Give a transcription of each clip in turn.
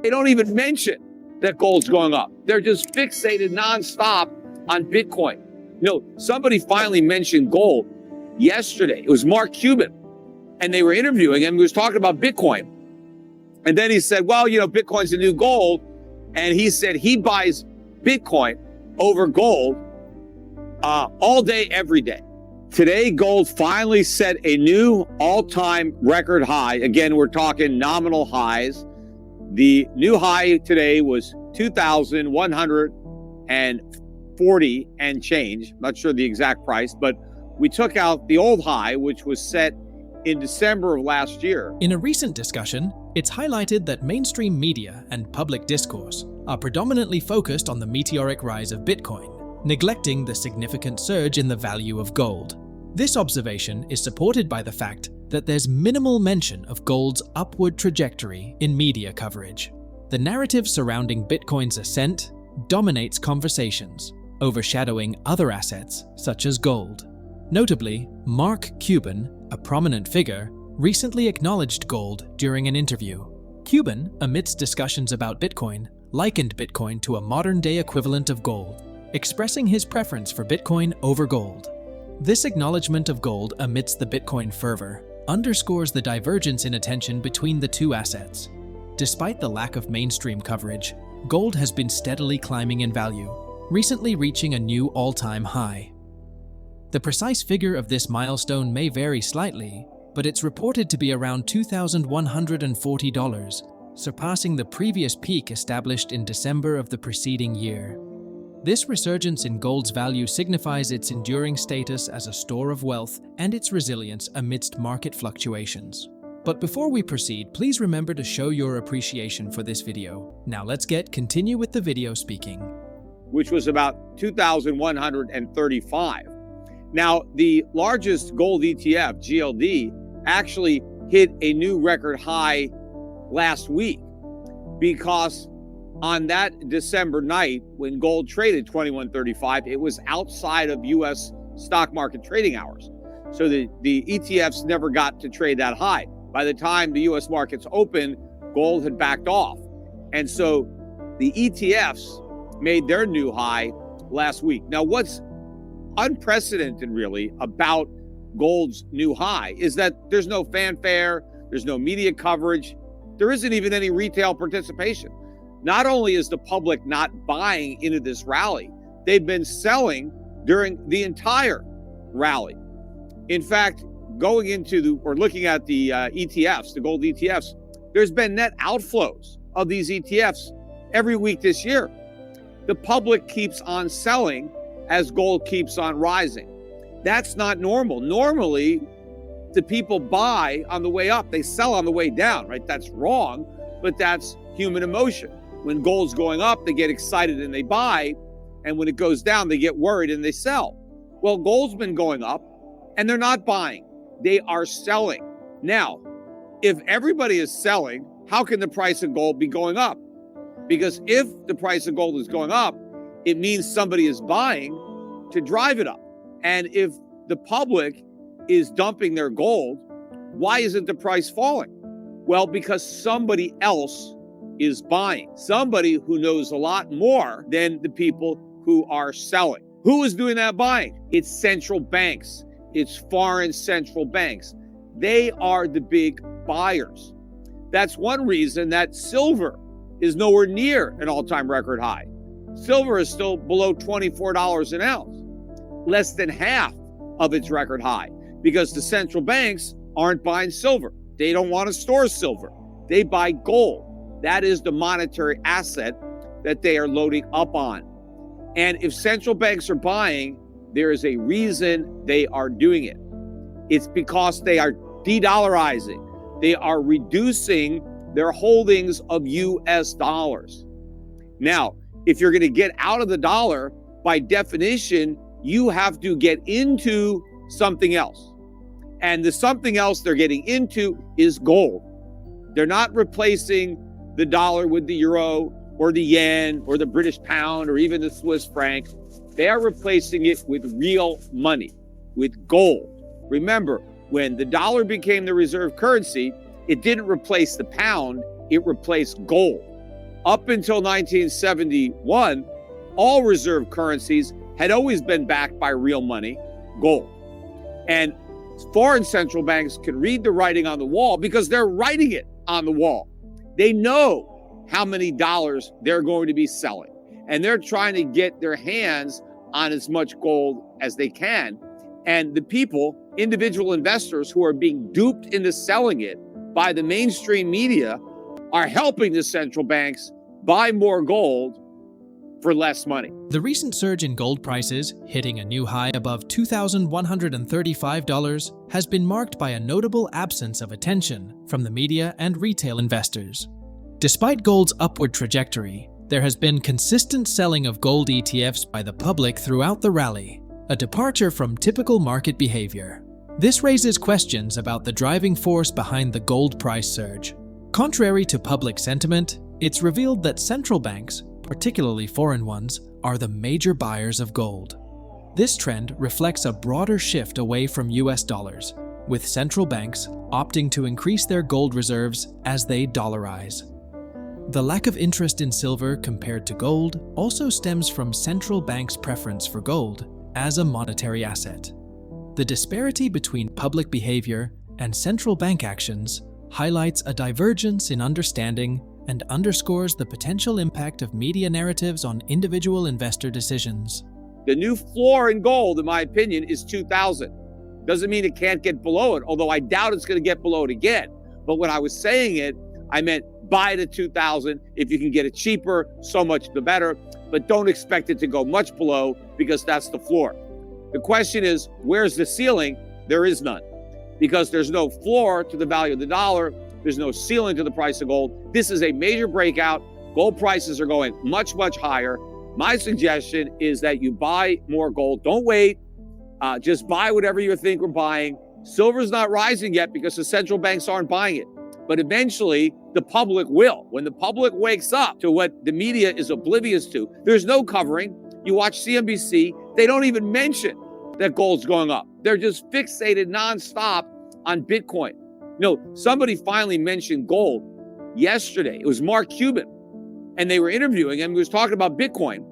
They don't even mention that gold's going up. They're just fixated nonstop on Bitcoin. Somebody finally mentioned gold yesterday. It was Mark Cuban, and they were interviewing him. He was talking about Bitcoin. And then he said, well, Bitcoin's the new gold. And he said he buys Bitcoin over gold all day, every day. Today, gold finally set a new all-time record high. Again, we're talking nominal highs. The new high today was 2,140 and change. Not sure the exact price, but we took out the old high, which was set in December of last year. In a recent discussion, it's highlighted that mainstream media and public discourse are predominantly focused on the meteoric rise of Bitcoin, neglecting the significant surge in the value of gold. This observation is supported by the fact that there's minimal mention of gold's upward trajectory in media coverage. The narrative surrounding Bitcoin's ascent dominates conversations, overshadowing other assets such as gold. Notably, Mark Cuban, a prominent figure, recently acknowledged gold during an interview. Cuban, amidst discussions about Bitcoin, likened Bitcoin to a modern-day equivalent of gold, expressing his preference for Bitcoin over gold. This acknowledgement of gold amidst the Bitcoin fervor underscores the divergence in attention between the two assets. Despite the lack of mainstream coverage, gold has been steadily climbing in value, recently reaching a new all-time high. The precise figure of this milestone may vary slightly, but it's reported to be around $2,140, surpassing the previous peak established in December of the preceding year. This resurgence in gold's value signifies its enduring status as a store of wealth and its resilience amidst market fluctuations. But before we proceed, please remember to show your appreciation for this video. Now let's continue with the video speaking. Which was about 2,135. Now, the largest gold ETF, GLD, actually hit a new record high last week because on that December night when gold traded 2135, it was outside of U.S. stock market trading hours. So the ETFs never got to trade that high. By the time the U.S. markets opened, gold had backed off. And so the ETFs made their new high last week. Now, what's unprecedented really about gold's new high is that there's no fanfare, there's no media coverage, there isn't even any retail participation. Not only is the public not buying into this rally, they've been selling during the entire rally. In fact, looking at the ETFs, the gold ETFs, there's been net outflows of these ETFs every week this year. The public keeps on selling as gold keeps on rising. That's not normal. Normally, the people buy on the way up, they sell on the way down, right? That's wrong, but that's human emotion. When gold's going up, they get excited and they buy, and when it goes down, they get worried and they sell. Well, gold's been going up, and they're not buying. They are selling. Now, if everybody is selling, how can the price of gold be going up? Because if the price of gold is going up, it means somebody is buying to drive it up. And if the public is dumping their gold, why isn't the price falling? Well, because somebody else is buying. Somebody who knows a lot more than the people who are selling. Who is doing that buying? It's central banks. It's foreign central banks. They are the big buyers. That's one reason that silver is nowhere near an all-time record high. Silver is still below $24 an ounce, less than half of its record high, because the central banks aren't buying silver. They don't want to store silver. They buy gold. That is the monetary asset that they are loading up on. And if central banks are buying, there is a reason they are doing it. It's because they are de-dollarizing. They are reducing their holdings of US dollars. Now, if you're going to get out of the dollar, by definition, you have to get into something else. And the something else they're getting into is gold. They're not replacing the dollar with the euro or the yen or the British pound or even the Swiss franc. They are replacing it with real money, with gold. Remember, when the dollar became the reserve currency, it didn't replace the pound, it replaced gold. Up until 1971, all reserve currencies had always been backed by real money, gold. And foreign central banks can read the writing on the wall because they're writing it on the wall. They know how many dollars they're going to be selling, and they're trying to get their hands on as much gold as they can. And the people, individual investors who are being duped into selling it by the mainstream media, are helping the central banks buy more gold for less money. The recent surge in gold prices, hitting a new high above $2,135, has been marked by a notable absence of attention from the media and retail investors. Despite gold's upward trajectory, there has been consistent selling of gold ETFs by the public throughout the rally, a departure from typical market behavior. This raises questions about the driving force behind the gold price surge. Contrary to public sentiment, it's revealed that central banks, particularly foreign ones, are the major buyers of gold. This trend reflects a broader shift away from US dollars, with central banks opting to increase their gold reserves as they dollarize. The lack of interest in silver compared to gold also stems from central banks' preference for gold as a monetary asset. The disparity between public behavior and central bank actions highlights a divergence in understanding and underscores the potential impact of media narratives on individual investor decisions. The new floor in gold, in my opinion, is 2,000. Doesn't mean it can't get below it, although I doubt it's going to get below it again. But when I was saying it, I meant buy it at 2,000. If you can get it cheaper, so much the better. But don't expect it to go much below, because that's the floor. The question is, where's the ceiling? There is none, because there's no floor to the value of the dollar. There's no ceiling to the price of gold. This is a major breakout. Gold prices are going much, much higher. My suggestion is that you buy more gold. Don't wait. Just buy whatever you think we're buying. Silver's not rising yet because the central banks aren't buying it. But eventually, the public will. When the public wakes up to what the media is oblivious to, there's no covering. You watch CNBC, they don't even mention that gold's going up. They're just fixated nonstop on Bitcoin. Somebody finally mentioned gold yesterday. It was Mark Cuban, and they were interviewing him. He was talking about Bitcoin.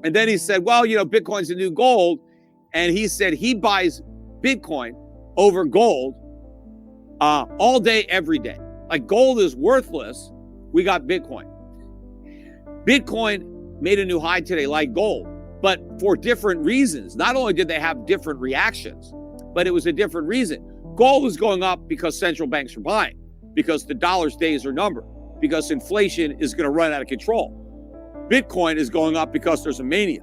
And then he said, well, Bitcoin's the new gold. And he said he buys Bitcoin over gold all day, every day. Like, gold is worthless. We got Bitcoin. Bitcoin made a new high today, like gold, but for different reasons. Not only did they have different reactions, but it was a different reason. Gold was going up because central banks are buying, because the dollar's days are numbered, because inflation is going to run out of control. Bitcoin is going up because there's a mania.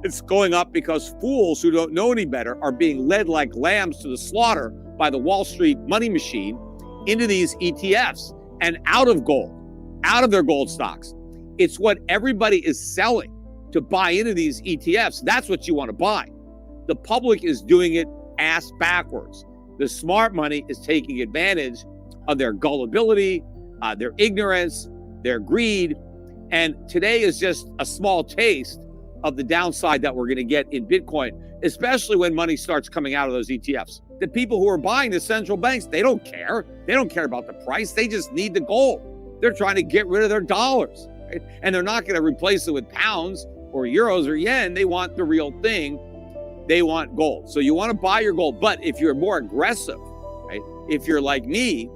It's going up because fools who don't know any better are being led like lambs to the slaughter by the Wall Street money machine into these ETFs and out of gold, out of their gold stocks. It's what everybody is selling to buy into these ETFs. That's what you want to buy. The public is doing it ass backwards. The smart money is taking advantage of their gullibility, their ignorance, their greed. And today is just a small taste of the downside that we're going to get in Bitcoin, especially when money starts coming out of those ETFs. The people who are buying the central banks, they don't care. They don't care about the price. They just need the gold. They're trying to get rid of their dollars, right? And they're not going to replace it with pounds or euros or yen. They want the real thing. They want gold. So you want to buy your gold. But if you're more aggressive, right? If you're like me,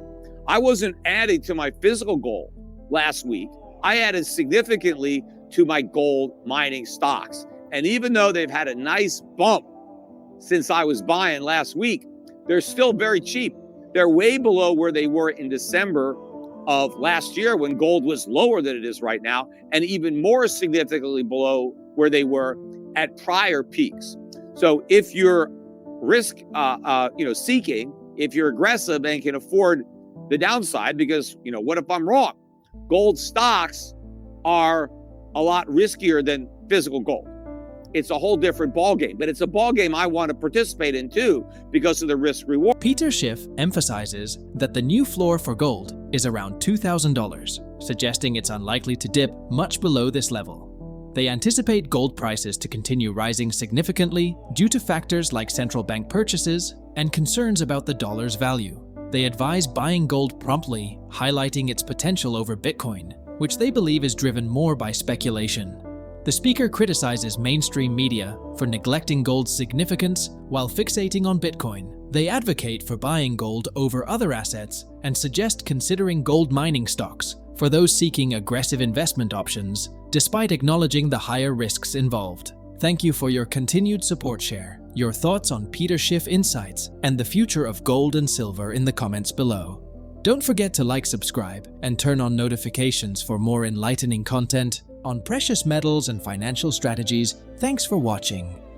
I wasn't adding to my physical gold last week. I added significantly to my gold mining stocks. And even though they've had a nice bump since I was buying last week, they're still very cheap. They're way below where they were in December of last year when gold was lower than it is right now, and even more significantly below where they were at prior peaks. So if you're risk seeking, if you're aggressive and can afford the downside, because what if I'm wrong? Gold stocks are a lot riskier than physical gold. It's a whole different ballgame, but it's a ballgame I want to participate in too because of the risk reward. PeterSchiff emphasizes that the new floor for gold is around $2,000, suggesting it's unlikely to dip much below this level. They anticipate gold prices to continue rising significantly due to factors like central bank purchases and concerns about the dollar's value. They advise buying gold promptly, highlighting its potential over Bitcoin. which they believe is driven more by speculation. The speaker criticizes mainstream media for neglecting gold's significance while fixating on Bitcoin. They advocate for buying gold over other assets and suggest considering gold mining stocks for those seeking aggressive investment options, despite acknowledging the higher risks involved. Thank you for your continued support. Share your thoughts on PeterSchiff insights and the future of gold and silver in the comments below. Don't forget to like, subscribe, and turn on notifications for more enlightening content on precious metals and financial strategies. Thanks for watching.